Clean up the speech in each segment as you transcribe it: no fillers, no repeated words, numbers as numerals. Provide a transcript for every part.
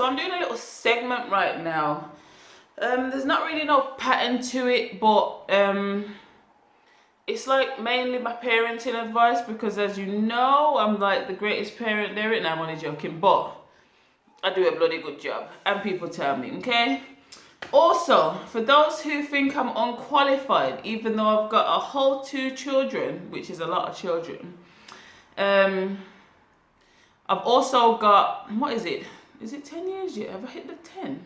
I'm doing a little segment right now. There's not really no pattern to it, but it's like mainly my parenting advice, because as you know, I'm like the greatest parent there is. No, I'm only joking, but I do a bloody good job, and people tell me, okay? Also, for those who think I'm unqualified, even though I've got a whole 2 children, which is a lot of children, I've also got, what is it? Is it 10 years yet? Have I hit the 10?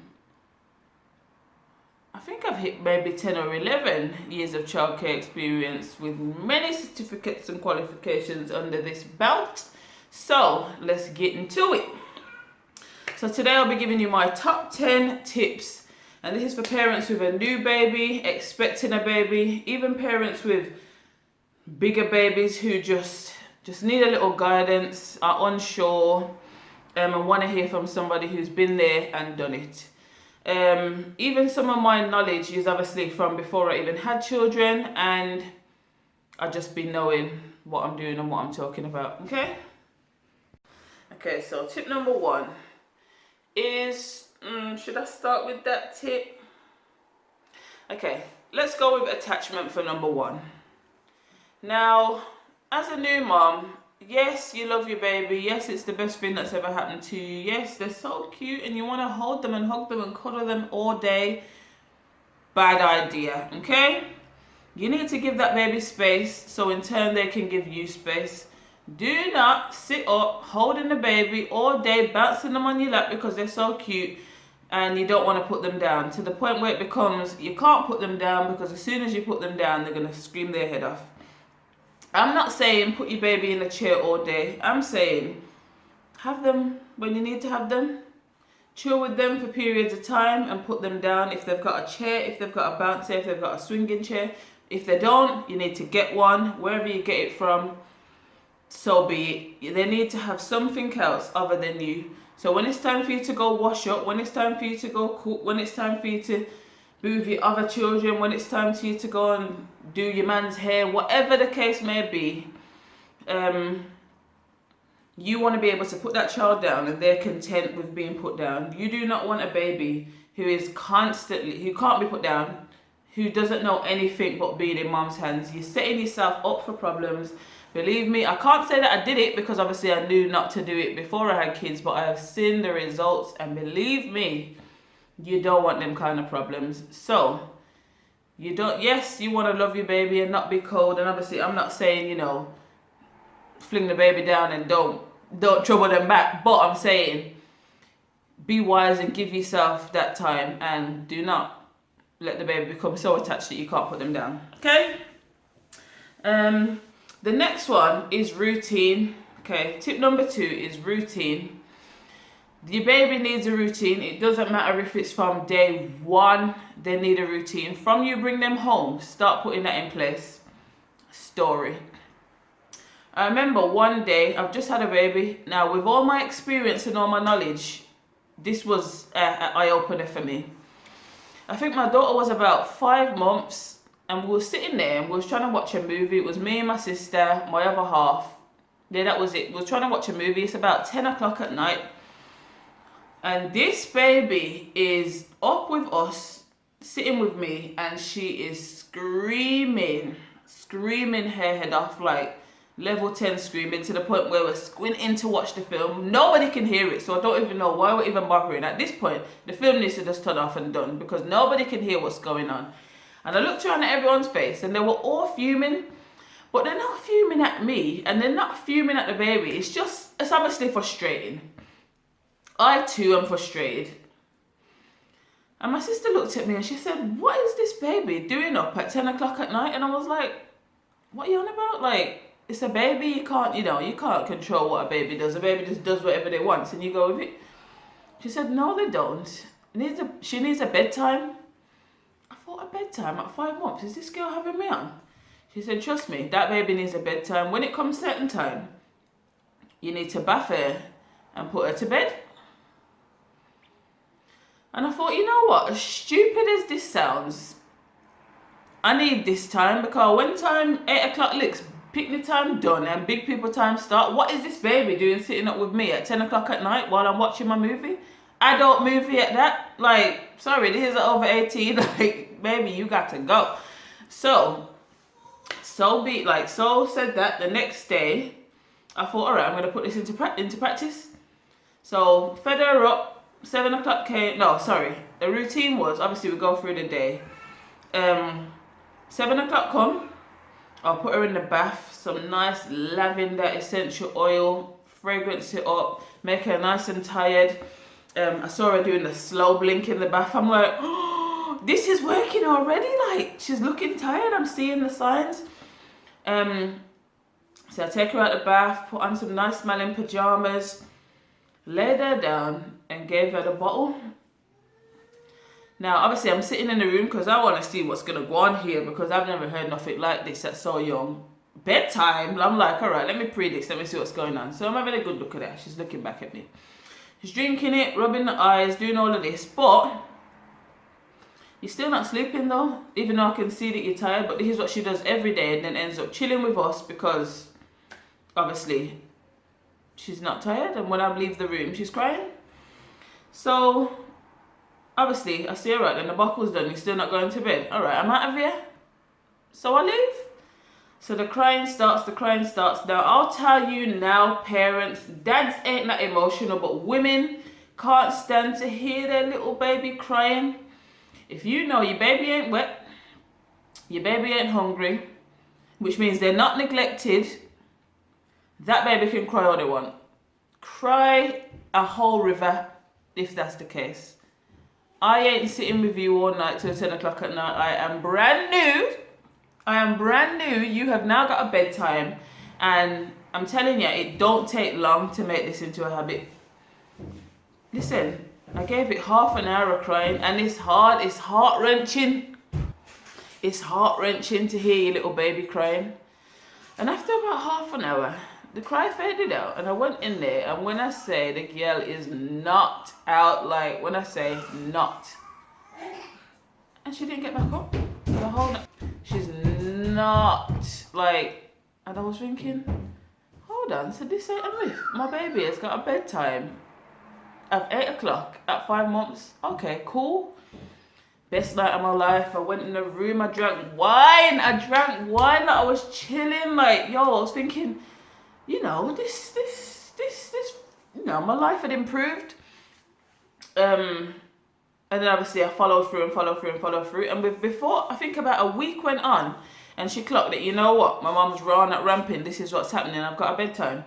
I think I've hit maybe 10 or 11 years of childcare experience with many certificates and qualifications under this belt. So let's get into it. So today I'll be giving you my top 10 tips, and this is for parents with a new baby, expecting a baby, even parents with bigger babies who just need a little guidance, are unsure, and want to hear from somebody who's been there and done it. Even some of my knowledge is obviously from before I even had children, and I've just been knowing what I'm doing and what I'm talking about, okay? Okay, so tip number 1 is, should I start with that tip? Okay, let's go with attachment for number 1. Now, as a new mom, yes, you love your baby. Yes, it's the best thing that's ever happened to you. Yes, they're so cute and you want to hold them and hug them and cuddle them all day. Bad idea, okay? You need to give that baby space, so in turn they can give you space. Do not sit up holding the baby all day, bouncing them on your lap because they're so cute and you don't want to put them down, to the point where it becomes you can't put them down, because as soon as you put them down, they're going to scream their head off. I'm not saying put your baby in a chair all day. I'm saying have them when you need to have them. Chill with them for periods of time and put them down if they've got a chair, if they've got a bouncer, if they've got a swinging chair. If they don't, you need to get one, wherever you get it from, so be it. They need to have something else other than you. So when it's time for you to go wash up, when it's time for you to go cook, when it's time for you to be with your other children, when it's time for you to go and do your man's hair, whatever the case may be, you want to be able to put that child down and they're content with being put down. You do not want a baby who can't be put down, who doesn't know anything but being in mom's hands. You're setting yourself up for problems. Believe me, I can't say that I did it, because obviously I knew not to do it before I had kids, but I have seen the results, and believe me, you don't want them kind of problems. So yes, you want to love your baby and not be cold, and obviously I'm not saying, fling the baby down and don't trouble them back, but I'm saying be wise and give yourself that time, and do not let the baby become so attached that you can't put them down, okay? The next one is routine. Okay, tip number 2 is routine. Your baby needs a routine. It doesn't matter if it's from day 1, they need a routine. From you bring them home, start putting that in place. Story. I remember one day, I've just had a baby. Now, with all my experience and all my knowledge, this was an eye-opener for me. I think my daughter was about 5 months, and we were sitting there and we was trying to watch a movie. It was me and my sister, my other half. Yeah, that was it. We were trying to watch a movie. It's about 10 o'clock at night. And this baby is up with us, sitting with me, and she is screaming her head off, like level 10 screaming, to the point where we're squinting to watch the film. Nobody can hear it, so I don't even know why we're even bothering. At this point, the film needs to just turn off and done, because nobody can hear what's going on. And I looked around at everyone's face, and they were all fuming, but they're not fuming at me, and they're not fuming at the baby. It's obviously frustrating. I too am frustrated. And my sister looked at me and she said, "What is this baby doing up at 10 o'clock at night?" And I was like, "What are you on about? Like, it's a baby, you can't control what a baby does. A baby just does whatever they want and you go with it." She said, "No, they don't. She needs a bedtime." I thought, a bedtime at 5 months? Is this girl having me on? She said, "Trust me, that baby needs a bedtime. When it comes certain time, you need to bath her and put her to bed." And I thought, you know what, as stupid as this sounds, I need this time, because when time 8 o'clock licks, picnic time done and big people time start, what is this baby doing sitting up with me at 10 o'clock at night while I'm watching my movie? adult movie at that. Like, sorry, this is over 18. Like, baby, you got to go. So said that. The next day, I thought, all right, I'm gonna put this into practice. So fed her up. 7 o'clock came. No, sorry. The routine was, obviously we go through the day. 7 o'clock come. I'll put her in the bath. Some nice lavender essential oil. Fragrance it up. Make her nice and tired. I saw her doing the slow blink in the bath. I'm like, oh, this is working already. Like, she's looking tired. I'm seeing the signs. So I take her out the bath, put on some nice smelling pajamas, laid her down and gave her the bottle. Now, obviously, I'm sitting in the room because I want to see what's going to go on here because I've never heard nothing like this at so young. Bedtime, I'm like, all right, let me pre this, let me see what's going on. So I'm having a good look at her. She's looking back at me. She's drinking it, rubbing the eyes, doing all of this, but you're still not sleeping though, even though I can see that you're tired. But this is what she does every day and then ends up chilling with us because obviously she's not tired, and when I leave the room she's crying. So obviously I say, alright, then the bottle's done, you're still not going to bed. Alright, I'm out of here. So I leave. So the crying starts. Now I'll tell you now, parents, dads ain't that emotional, but women can't stand to hear their little baby crying. If you know your baby ain't wet, your baby ain't hungry, which means they're not neglected, that baby can cry all they want. Cry a whole river if that's the case. I ain't sitting with you all night till 10 o'clock at night. I am brand new. You have now got a bedtime. And I'm telling you, it don't take long to make this into a habit. Listen, I gave it half an hour of crying and it's hard. It's heart-wrenching. It's heart-wrenching to hear your little baby crying. And after about half an hour, the cry faded out and I went in there, and when I say the girl is knocked out, like when I say knocked, and she didn't get back up the whole night. She's not like, and I was thinking, hold on, so this ain't a myth. My baby has got a bedtime at 8 o'clock at 5 months. Okay, cool. Best night of my life. I went in the room, I drank wine. Like I was chilling, like, yo, I was thinking, you know, this, you know, my life had improved. And then obviously I followed through. And before, I think about a week went on, and she clocked it. You know what? My mum's ramping. This is what's happening. I've got a bedtime.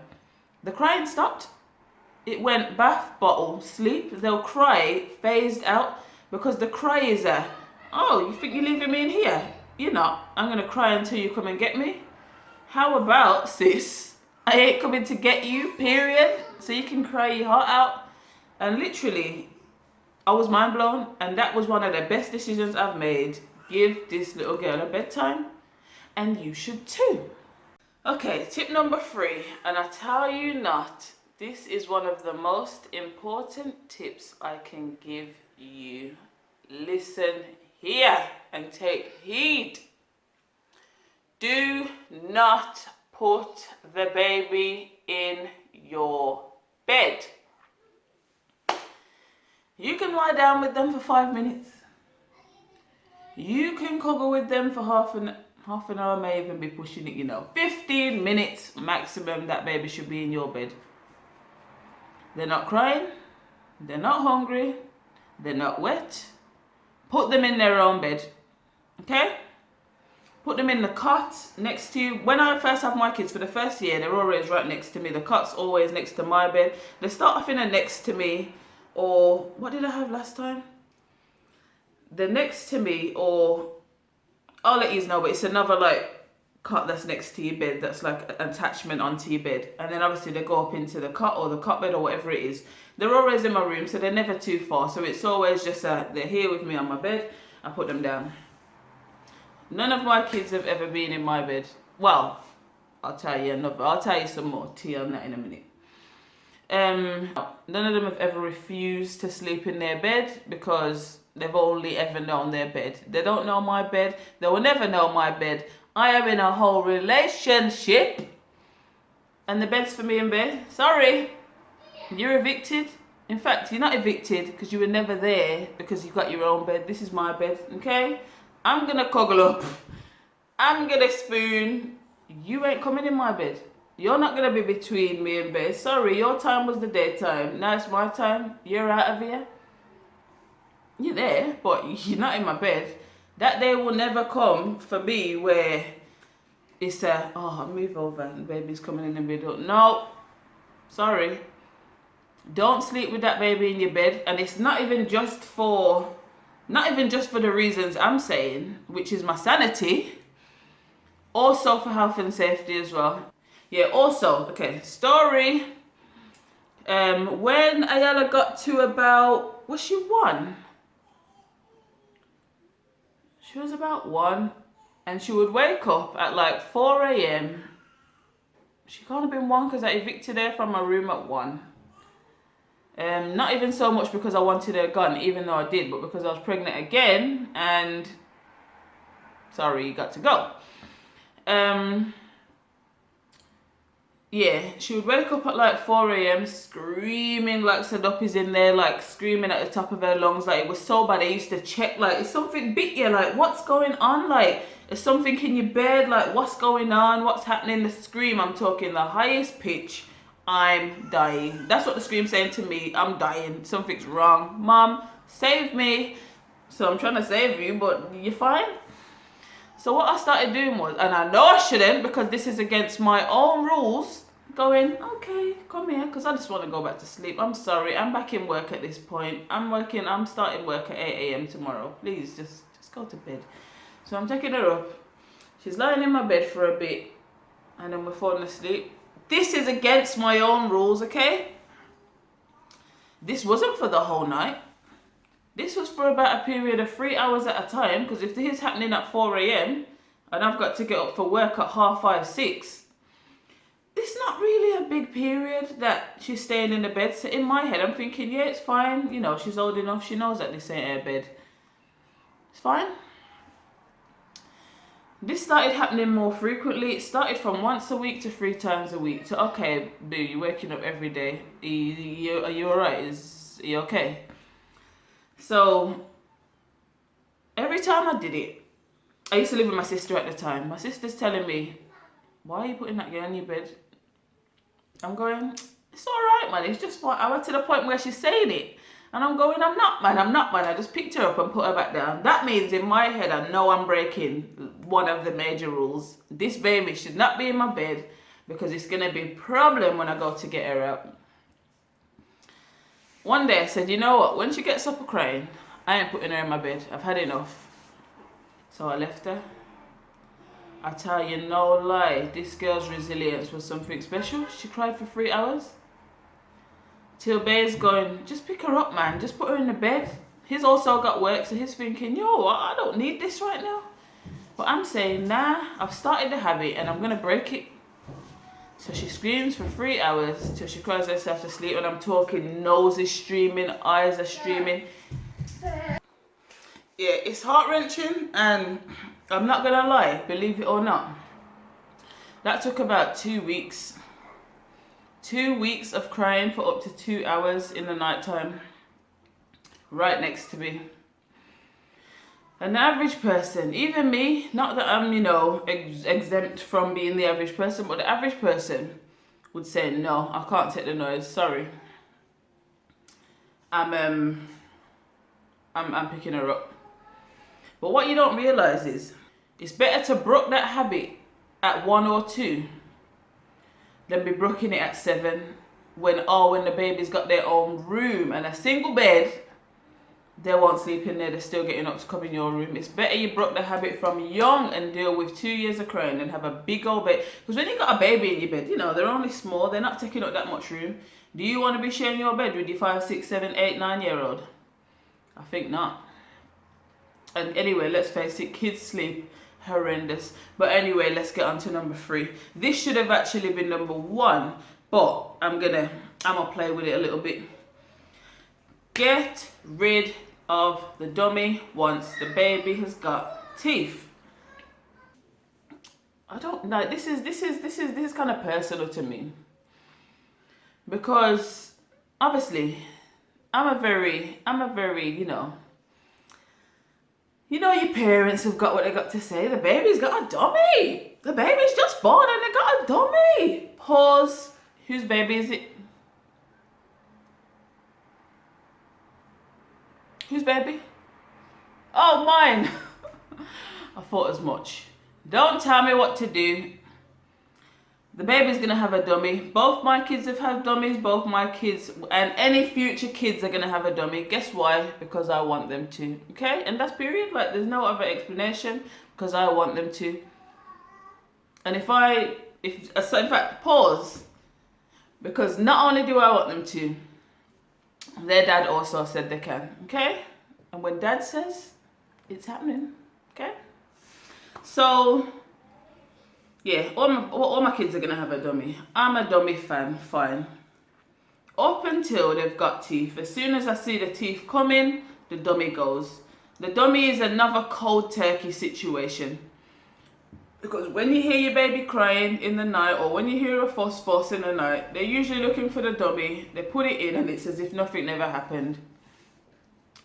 The crying stopped. It went bath, bottle, sleep. They'll cry, phased out, because the cry is oh, you think you're leaving me in here? You're not. I'm going to cry until you come and get me. How about, sis? I ain't coming to get you, period. So you can cry your heart out. And literally, I was mind blown. And that was one of the best decisions I've made. Give this little girl a bedtime. And you should too. Okay, tip number 3. And I tell you not, this is one of the most important tips I can give you. Listen here and take heed. Do not put the baby in your bed. You can lie down with them for 5 minutes. You can cuddle with them for half an hour, may even be pushing it, you know. 15 minutes maximum, that baby should be in your bed. They're not crying, they're not hungry, they're not wet. Put them in their own bed, okay? Put them in the cot next to you. When I first have my kids for the first year, they're always right next to me. The cot's always next to my bed. They start off in a next to me, or what did I have last time? The next to me, or I'll let you know, but it's another like cot that's next to your bed, that's like an attachment onto your bed. And then obviously they go up into the cot or the cot bed or whatever it is. They're always in my room, so they're never too far. So it's always just they're here with me on my bed. I put them down. None of my kids have ever been in my bed. Well, I'll tell you some more tea on that in a minute. None of them have ever refused to sleep in their bed because they've only ever known their bed. They don't know my bed. They will never know my bed. I am in a whole relationship, and the bed's for me in bed. Sorry, you're evicted In fact, you're not evicted because you were never there because you've got your own bed. This is my bed, okay? I'm gonna cuddle up. I'm gonna spoon. You ain't coming in my bed. You're not gonna be between me and bed. Sorry, your time was the daytime. Now it's my time. You're out of here. You're there, but you're not in my bed. That day will never come for me where it's a, oh, move over and baby's coming in the middle. No, sorry. Don't sleep with that baby in your bed. And it's not even just for the reasons I'm saying, which is my sanity. Also for health and safety as well. Yeah, also, okay, story. When Ayala got to about, was she 1? She was about 1, and she would wake up at like 4 a.m. She can't have been 1 because I evicted her from my room at 1. Not even so much because I wanted her gone, even though I did, but because I was pregnant again, and sorry, you got to go. Yeah, she would wake up at like 4 a.m. screaming like Sadoppi's in there, like screaming at the top of her lungs. Like, it was so bad. I used to check, like, is something bit you? Like, what's going on? Like, is something in your bed? Like, what's going on? What's happening? The scream, I'm talking the highest pitch. I'm dying. That's what the scream's saying to me. I'm dying. Something's wrong. Mom, save me. So I'm trying to save you, but you're fine. So what I started doing was, and I know I shouldn't because this is against my own rules, going, okay, come here, because I just want to go back to sleep. I'm sorry, I'm back in work at this point. I'm starting work at 8 a.m. tomorrow. Please, just go to bed. So I'm taking her up. She's lying in my bed for a bit, and then we're falling asleep. This is against my own rules, okay? This wasn't for the whole night. This was for about a period of 3 hours at a time, because if this is happening at 4 a.m. and I've got to get up for work at 5:30, 6, it's not really a big period that she's staying in the bed. So in my head, I'm thinking, yeah, it's fine. You know, she's old enough. She knows that this ain't her bed. It's fine. This started happening more frequently. It started from once a week to 3 times a week. So, okay, boo, you're waking up every day. Are you all right? Are you okay? So, every time I did it, I used to live with my sister at the time. My sister's telling me, why are you putting that girl in your bed? I'm going, it's all right, man. It's just 1 hour, to the point where she's saying it. And I'm going, I'm not, man. I just picked her up and put her back down. That means in my head, I know I'm breaking one of the major rules. This baby should not be in my bed because it's going to be a problem when I go to get her out. One day I said, you know what? When she gets up crying, I ain't putting her in my bed. I've had enough. So I left her. I tell you no lie, this girl's resilience was something special. She cried for 3 hours. Till Bay's going, just pick her up, man. Just put her in the bed. He's also got work, so he's thinking, yo, what? I don't need this right now. But I'm saying, nah, I've started the habit and I'm going to break it. So she screams for 3 hours till she cries herself to sleep. And I'm talking, nose is streaming, eyes are streaming. Yeah, it's heart-wrenching, and I'm not gonna lie, believe it or not, that took about 2 weeks. 2 weeks of crying for up to 2 hours in the nighttime, right next to me. An average person, even me, not that I'm, exempt from being the average person, but the average person would say, no, I can't take the noise, sorry. I'm picking her up. But what you don't realise is, it's better to brook that habit at 1 or 2 than be brooking it at 7 when the baby's got their own room and a single bed. They won't sleep in there, they're still getting up to come in your room. It's better you broke the habit from young and deal with 2 years of crying than have a big old bed. Because when you got a baby in your bed, they're only small, they're not taking up that much room. Do you want to be sharing your bed with your 5, 6, 7, 8, 9-year-old? I think not. And anyway, let's face it, kids sleep horrendous. But anyway, let's get on to number 3. This should have actually been number 1, but I'm gonna play with it a little bit. Get rid of the dummy once the baby has got teeth. I don't know. This is kind of personal to me, because obviously I'm a very, your parents have got what they got to say. The baby's got a dummy. The baby's just born and they got a dummy. Pause. Whose baby is it? Whose baby? Oh, mine. I thought as much. Don't tell me what to do. The baby's gonna have a dummy. Both my kids have had dummies. Both my kids and any future kids are gonna have a dummy. Guess why? Because I want them to. Okay? And that's period. Like, there's no other explanation. Because I want them to. And in fact, pause. Because not only do I want them to, their dad also said they can. Okay? And when dad says, it's happening. Okay? So, yeah, all my kids are going to have a dummy. I'm a dummy fan, fine. Up until they've got teeth. As soon as I see the teeth coming, the dummy goes. The dummy is another cold turkey situation. Because when you hear your baby crying in the night, or when you hear a fuss in the night, they're usually looking for the dummy. They put it in and it's as if nothing never happened.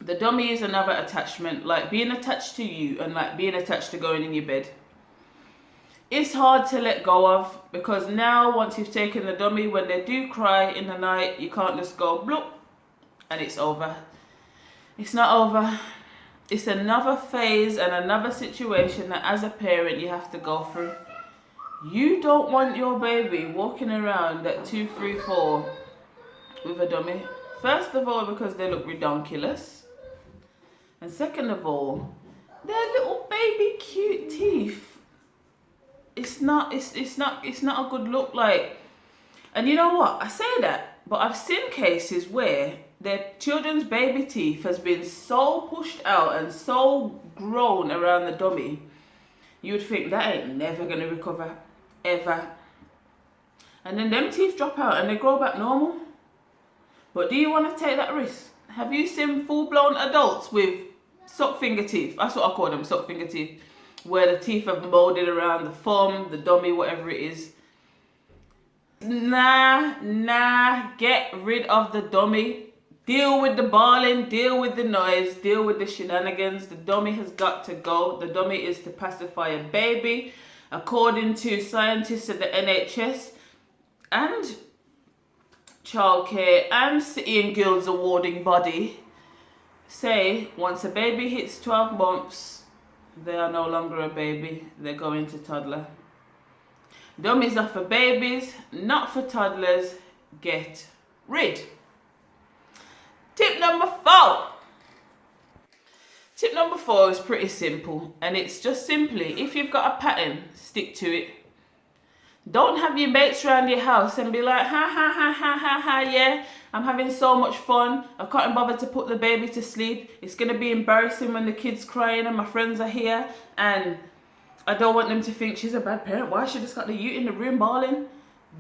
The dummy is another attachment, like being attached to you and like being attached to going in your bed. It's hard to let go of, because now once you've taken the dummy, when they do cry in the night, you can't just go bloop and it's over. It's not over. It's another phase and another situation that as a parent you have to go through. You don't want your baby walking around at 2, 3, 4 with a dummy. First of all, because they look redonkulous. And second of all, they're little baby cute teeth. It's not a good look, like. And you know what? I say that, but I've seen cases where their children's baby teeth has been so pushed out and so grown around the dummy, you would think that ain't never gonna recover, ever. And then them teeth drop out and they grow back normal. But do you want to take that risk? Have you seen full-blown adults with sock finger teeth? That's what I call them, sock finger teeth. Where the teeth have molded around the thumb, the dummy, whatever it is. Nah, get rid of the dummy. Deal with the bawling, deal with the noise, deal with the shenanigans. The dummy has got to go. The dummy is to pacify a baby. According to scientists at the NHS and CHILDCARE and City and Guilds awarding body, say once a baby hits 12 months, they are no longer a baby, they're going to toddler. Dummies are for babies, not for toddlers. Get rid. Tip number 4. Tip number 4 is pretty simple, and it's just simply, if you've got a pattern, stick to it. Don't have your mates around your house and be like, ha, yeah, I'm having so much fun. I can't bother to put the baby to sleep. It's going to be embarrassing when the kid's crying and my friends are here. And I don't want them to think she's a bad parent. Why she just got the ute in the room bawling?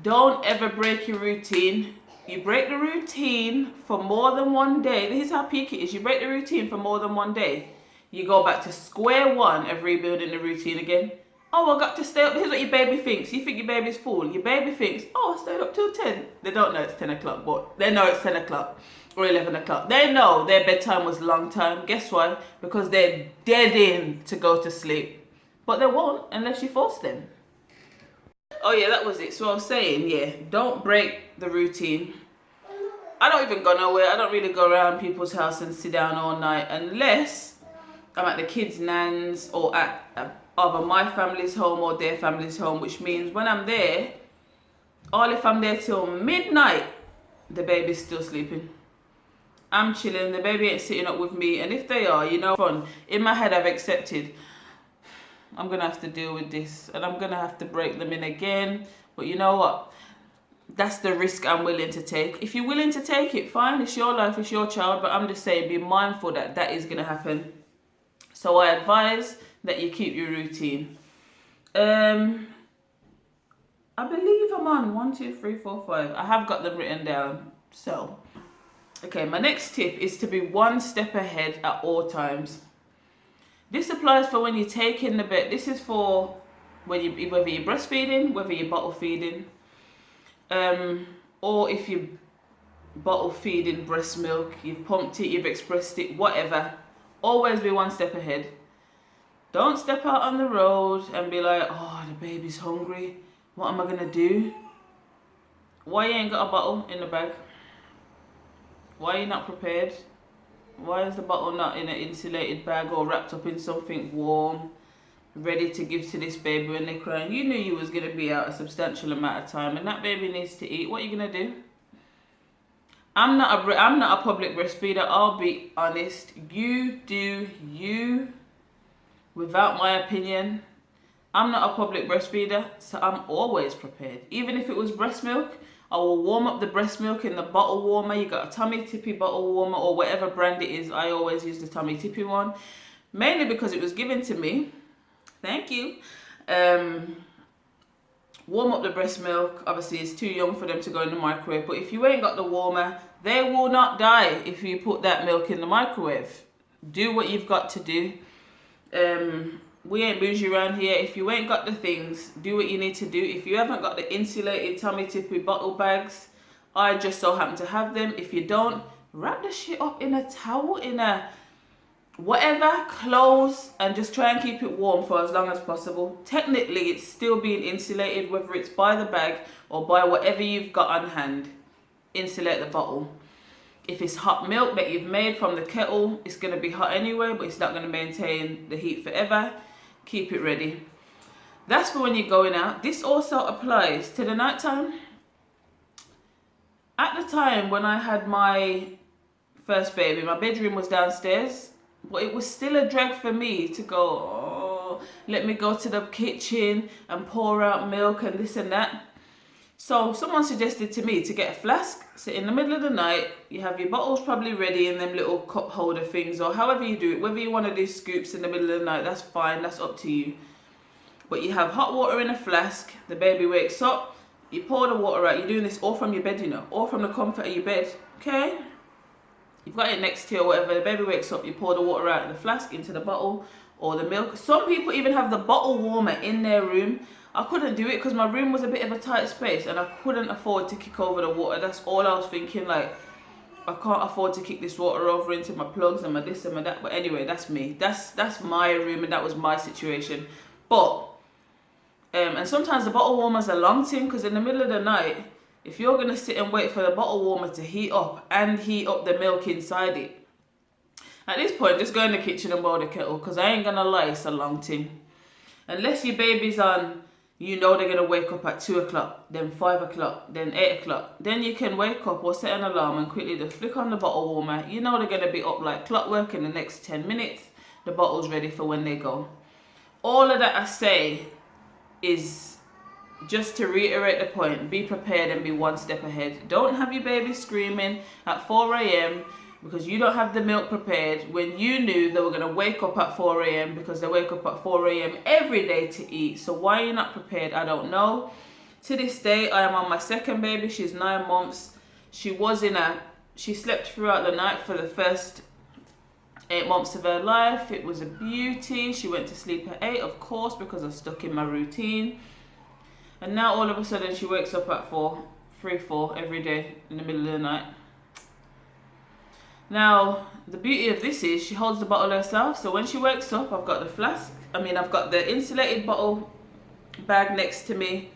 Don't ever break your routine. You break the routine for more than one day. This is how peak it is. You break the routine for more than one day. You go back to square one of rebuilding the routine again. Oh, I got to stay up. Here's what your baby thinks. You think your baby's full. Your baby thinks, oh, I stayed up till 10. They don't know it's 10 o'clock, but they know it's 10 o'clock or 11 o'clock. They know their bedtime was a long time. Guess why? Because they're dead in to go to sleep. But they won't unless you force them. Oh yeah, that was it. So I was saying, yeah, don't break the routine. I don't even go nowhere. I don't really go around people's house and sit down all night unless I'm at the kids' nan's or at either my family's home or their family's home, which means when I'm there, all if I'm there till midnight, the baby's still sleeping. I'm chilling, the baby ain't sitting up with me, and if they are, you know, fun. In my head, I've accepted, I'm gonna have to deal with this, and I'm gonna have to break them in again. But you know what? That's the risk I'm willing to take. If you're willing to take it, fine, it's your life, it's your child, but I'm just saying, be mindful that that is gonna happen. So I advise that you keep your routine. I believe I'm on 1, 2, 3, 4, 5. I have got them written down. So, okay, my next tip is to be one step ahead at all times. This applies for when you're taking the bed. This is for when you, whether you're breastfeeding, whether you're bottle feeding, or if you're bottle feeding breast milk, you've pumped it, you've expressed it, whatever, always be one step ahead. Don't step out on the road and be like, oh, the baby's hungry, what am I gonna do? Why you ain't got a bottle in the bag? Why are you not prepared? Why is the bottle not in an insulated bag or wrapped up in something warm, ready to give to this baby when they're crying? You knew you was gonna be out a substantial amount of time and that baby needs to eat. What are you gonna do? I'm not a public breastfeeder, I'll be honest. You do you, without my opinion. I'm not a public breastfeeder, so I'm always prepared. Even if it was breast milk, I will warm up the breast milk in the bottle warmer. You got a Tummy Tippy bottle warmer or whatever brand it is. I always use the Tummy Tippy one, mainly because it was given to me. Thank you. Warm up the breast milk. Obviously, it's too young for them to go in the microwave, but if you ain't got the warmer, they will not die if you put that milk in the microwave. Do what you've got to do. We ain't bougie around here. If you ain't got the things, do what you need to do. If you haven't got the insulated Tummy Tippy bottle bags, I just so happen to have them. If you don't, wrap the shit up in a towel, in a whatever, clothes, and just try and keep it warm for as long as possible. Technically, it's still being insulated, whether it's by the bag or by whatever you've got on hand. Insulate the bottle. If it's hot milk that you've made from the kettle, it's going to be hot anyway, but it's not going to maintain the heat forever. Keep it ready. That's for when you're going out. This also applies to the night time. At the time when I had my first baby, my bedroom was downstairs, but it was still a drag for me to go, oh, let me go to the kitchen and pour out milk and this and that. So someone suggested to me to get a flask. So in the middle of the night, you have your bottles probably ready in them little cup holder things, or however you do it. Whether you want to do scoops in the middle of the night, that's fine, that's up to you. But you have hot water in a flask, the baby wakes up, you pour the water out. You're doing this all from your bed, you know, all from the comfort of your bed, okay? You've got it next to you or whatever, the baby wakes up, you pour the water out of the flask into the bottle or the milk. Some people even have the bottle warmer in their room. I couldn't do it because my room was a bit of a tight space and I couldn't afford to kick over the water. That's all I was thinking, like, I can't afford to kick this water over into my plugs and my this and my that. But anyway, that's me. That's my room and that was my situation. But, and sometimes the bottle warmer's a long thing because in the middle of the night, if you're going to sit and wait for the bottle warmer to heat up and heat up the milk inside it, at this point, just go in the kitchen and boil the kettle because I ain't going to lie, it's a long thing. Unless your baby's on, you know they're going to wake up at 2 o'clock, then 5 o'clock, then 8 o'clock. Then you can wake up or set an alarm and quickly just flick on the bottle warmer. You know they're going to be up like clockwork in the next 10 minutes. The bottle's ready for when they go. All of that I say is just to reiterate the point. Be prepared and be one step ahead. Don't have your baby screaming at 4 a.m. because you don't have the milk prepared when you knew they were going to wake up at 4 a.m. because they wake up at 4 a.m. every day to eat. So why are you not prepared? I don't know. To this day, I am on my second baby. She's 9 months. She slept throughout the night for the first 8 months of her life. It was a beauty. She went to sleep at 8, of course, because I stuck in my routine. And now all of a sudden she wakes up at 3, 4 every day in the middle of the night. Now, the beauty of this is she holds the bottle herself. So when she wakes up, I've got the insulated bottle bag next to me.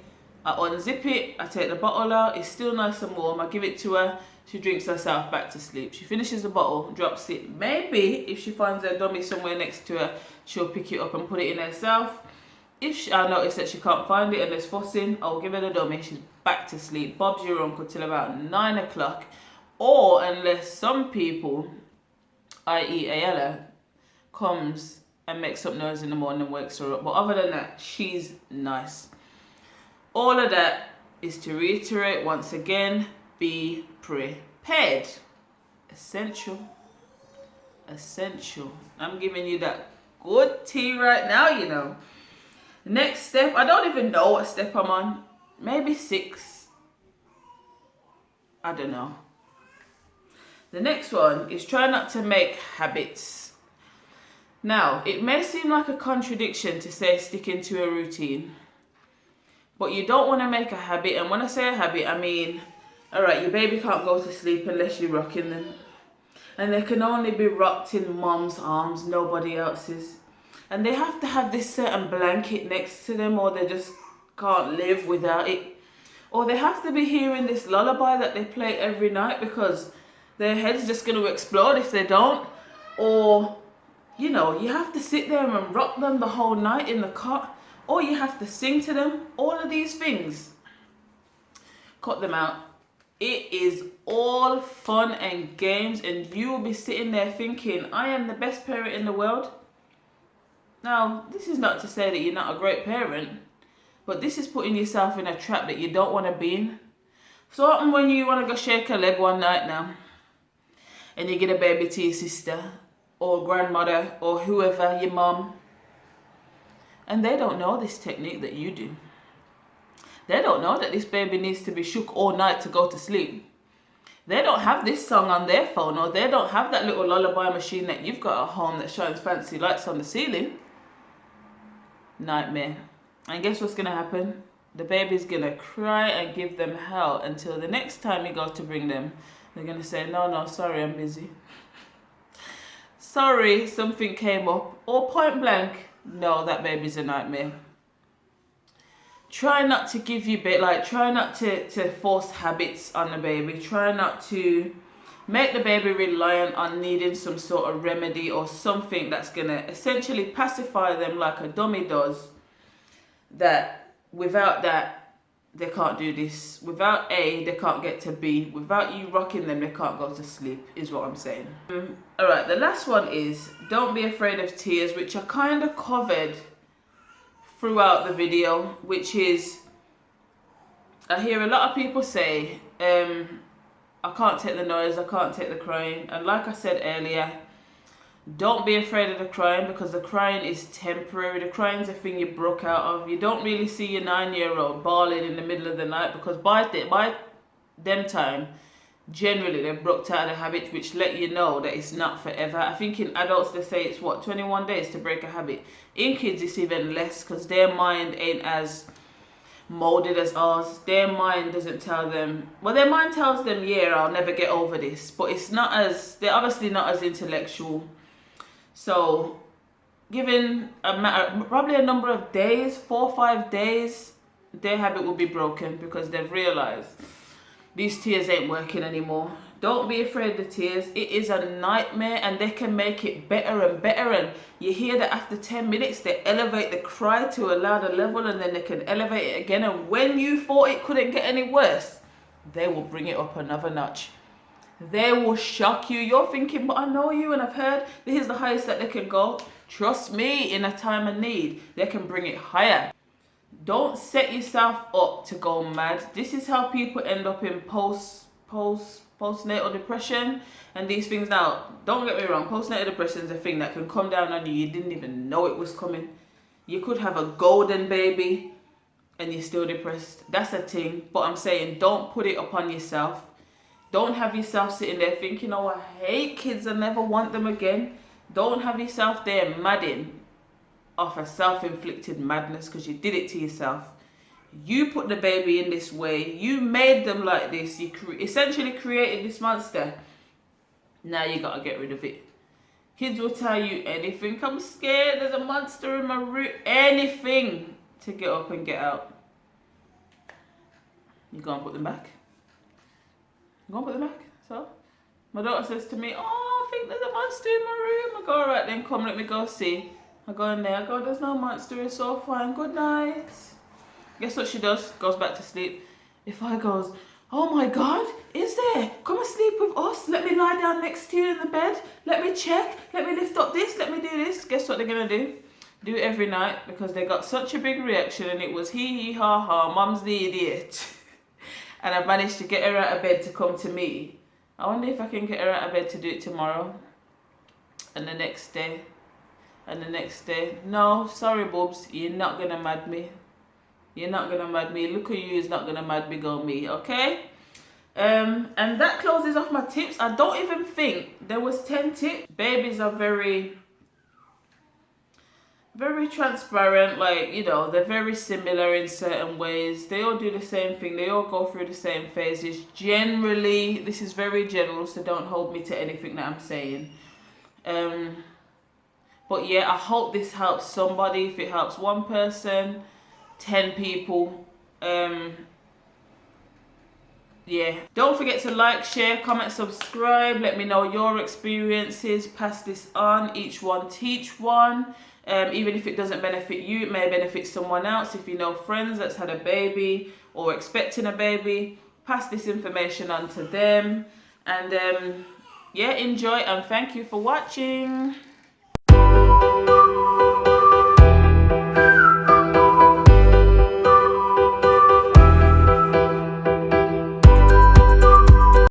I unzip it, I take the bottle out, it's still nice and warm. I give it to her, she drinks herself back to sleep. She finishes the bottle, drops it. Maybe if she finds her dummy somewhere next to her, she'll pick it up and put it in herself. If I notice that she can't find it and there's fussing, I'll give her the dummy, she's back to sleep. Bob's your uncle till about 9 o'clock. Or unless some people, i.e. Ayala, comes and makes up noise in the morning and wakes her up. But other than that, she's nice. All of that is to reiterate once again, be prepared. Essential. Essential. I'm giving you that good tea right now, you know. Next step, I don't even know what step I'm on. Maybe 6. I don't know. The next one is try not to make habits. Now, it may seem like a contradiction to say sticking to a routine, but you don't want to make a habit. And when I say a habit, I mean Alright, your baby can't go to sleep unless you're rocking them. And they can only be rocked in mom's arms, nobody else's. And they have to have this certain blanket next to them, or they just can't live without it. Or they have to be hearing this lullaby that they play every night, because their head's just going to explode if they don't. Or, you know, you have to sit there and rock them the whole night in the cot. Or you have to sing to them. All of these things, cut them out. It is all fun and games, and you will be sitting there thinking, I am the best parent in the world. Now, this is not to say that you're not a great parent, but this is putting yourself in a trap that you don't want to be in. So when you want to go shake a leg one night now, and you get a baby to your sister, or grandmother, or whoever, your mum, and they don't know this technique that you do. They don't know that this baby needs to be shook all night to go to sleep. They don't have this song on their phone, or they don't have that little lullaby machine that you've got at home that shines fancy lights on the ceiling. Nightmare. And guess what's going to happen? The baby's going to cry and give them hell until the next time you go to bring them. They're going to say, no, sorry, I'm busy. Sorry, something came up. Or point blank, no, that baby's a nightmare. Try not to give you try not to force habits on the baby. Try not to make the baby reliant on needing some sort of remedy or something that's going to essentially pacify them like a dummy does. That without that, they can't do this. Without A, they can't get to B. Without you rocking them, they can't go to sleep, is what I'm saying. Alright, the last one is, don't be afraid of tears, which I kind of covered throughout the video, which is, I hear a lot of people say, I can't take the noise, I can't take the crying. And like I said earlier, don't be afraid of the crying, because the crying is temporary. The crying is a thing you broke out of. You don't really see your 9-year-old bawling in the middle of the night, because by them time, generally they've broke out of the habit, which let you know that it's not forever. I think in adults they say it's 21 days to break a habit. In kids it's even less, because their mind ain't as molded as ours. Their mind doesn't tell them, well, their mind tells them, yeah, I'll never get over this, but it's not as, they're obviously not as intellectual. So given probably a number of days, 4 or 5 days, their habit will be broken, because they've realized these tears ain't working anymore. Don't be afraid of the tears. It is a nightmare, and they can make it better and better. And you hear that after 10 minutes, they elevate the cry to a louder level, and then they can elevate it again. And when you thought it couldn't get any worse, they will bring it up another notch. They will shock you. You're thinking, but I know you, and I've heard this is the highest that they can go. Trust me, in a time of need, they can bring it higher. Don't set yourself up to go mad. This is how people end up in postnatal depression and these things. Now, don't get me wrong, postnatal depression is a thing that can come down on you. You didn't even know it was coming. You could have a golden baby and you're still depressed. That's a thing. But I'm saying, don't put it upon yourself. Don't have yourself sitting there thinking, oh, I hate kids, I never want them again. Don't have yourself there madding off a self-inflicted madness, because you did it to yourself. You put the baby in this way. You made them like this. You essentially created this monster. Now you gotta get rid of it. Kids will tell you anything. I'm scared, there's a monster in my room. Anything to get up and get out. You go and put them back. You go and put them back. So my daughter says to me, oh, I think there's a monster in my room. I go, alright then, come, let me go see. I go in there, I go, there's no monster, it's all fine, good night. Guess what she does? Goes back to sleep. If I goes, oh my God, is there? Come and sleep with us. Let me lie down next to you in the bed. Let me check. Let me lift up this. Let me do this. Guess what they're going to do? Do it every night, because they got such a big reaction, and it was hee ha ha, mum's the idiot. And I've managed to get her out of bed to come to me. I wonder if I can get her out of bed to do it tomorrow. And the next day. And the next day. No, sorry, Bobs. You're not going to mad me. You're not going to mad me. Look at you is not going to mad big on me. Okay? And that closes off my tips. I don't even think there was 10 tips. Babies are very... very transparent, like, you know, they're very similar in certain ways. They all do the same thing, they all go through the same phases. Generally, this is very general, so don't hold me to anything that I'm saying. But yeah, I hope this helps somebody. If it helps one person, 10 people, yeah, don't forget to like, share, comment, subscribe. Let me know your experiences. Pass this on. Each one teach one. Even if it doesn't benefit you, it may benefit someone else. If you know friends that's had a baby or expecting a baby, pass this information on to them. And yeah, enjoy, and thank you for watching.